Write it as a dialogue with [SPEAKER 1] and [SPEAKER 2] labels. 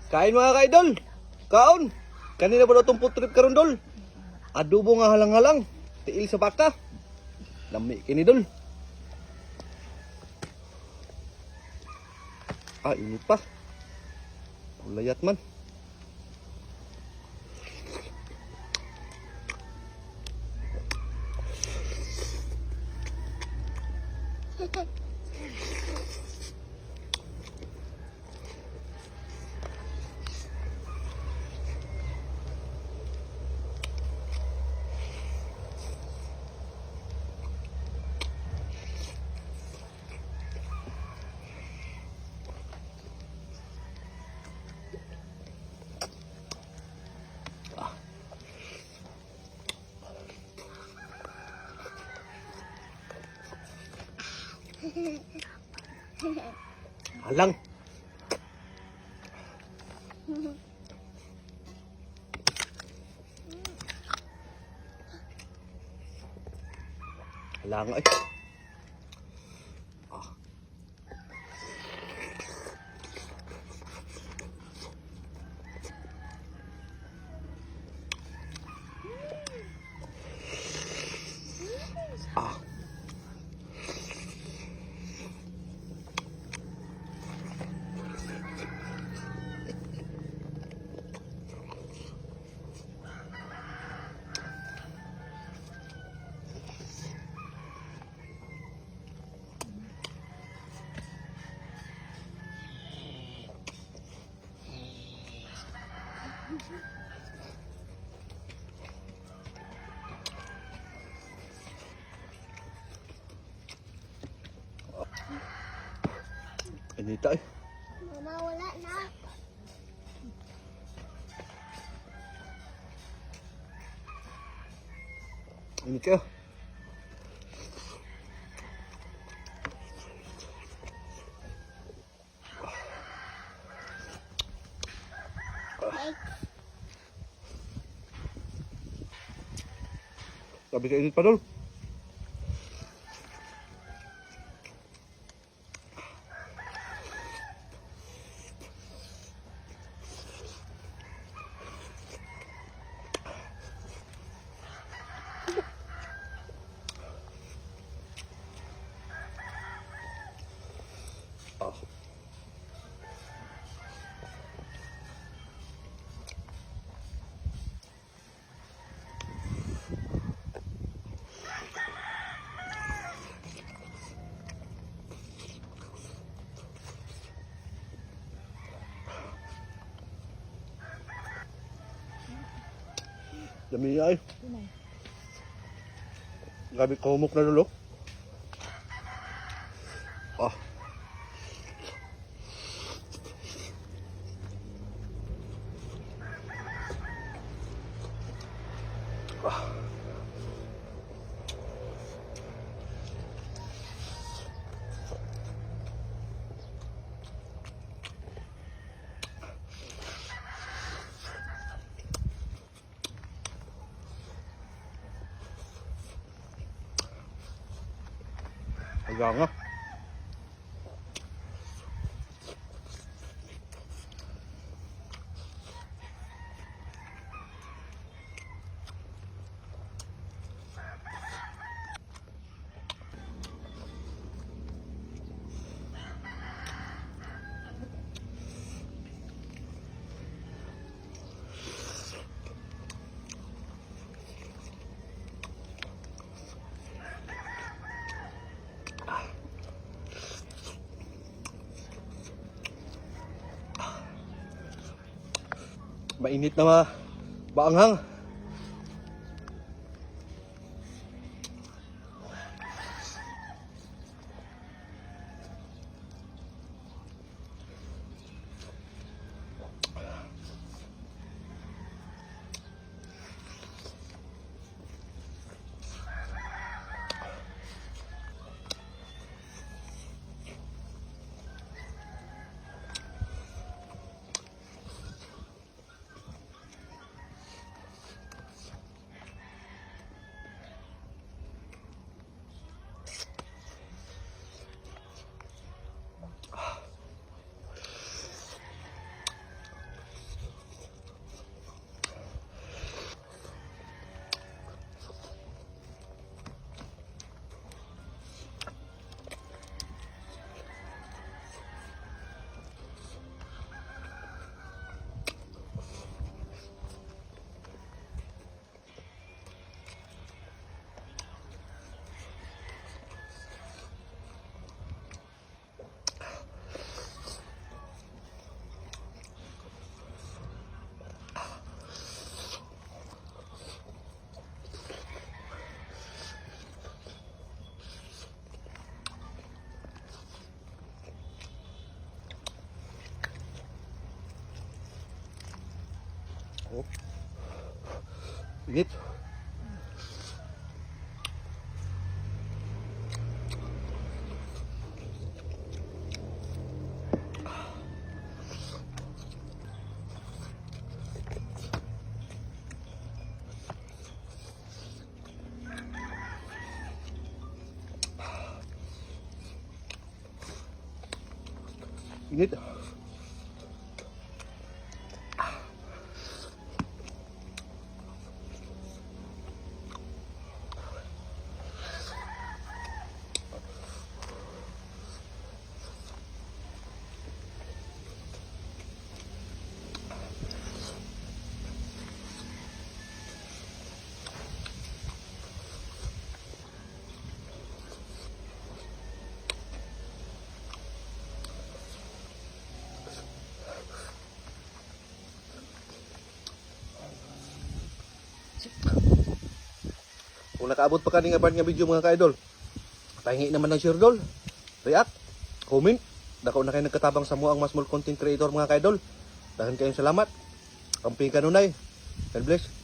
[SPEAKER 1] Kain mga ka-idol. Kaon. Kanina ba daw itong food trip karon dol? Adobo nga halang-halang. Tiil sa baka. Lami kini dol. Init pa. Layat man. Halang. Halang ay. Ini tak.
[SPEAKER 2] Mama wala na.
[SPEAKER 1] Ini ke? Sabi ka init pa dol. Dami ay. Gabi kumok na dulo. Hanggang nga. Mainit na baanghang. Oh. Init. Init. Kung nakaabot pa kaning part nga video mga ka-idol, pahingi naman ng share dol, react, comment. Dako na kayo nagkatabang sa muang mas small content creator mga ka-idol. Dahan kayong salamat. Kamping kanunay. God bless.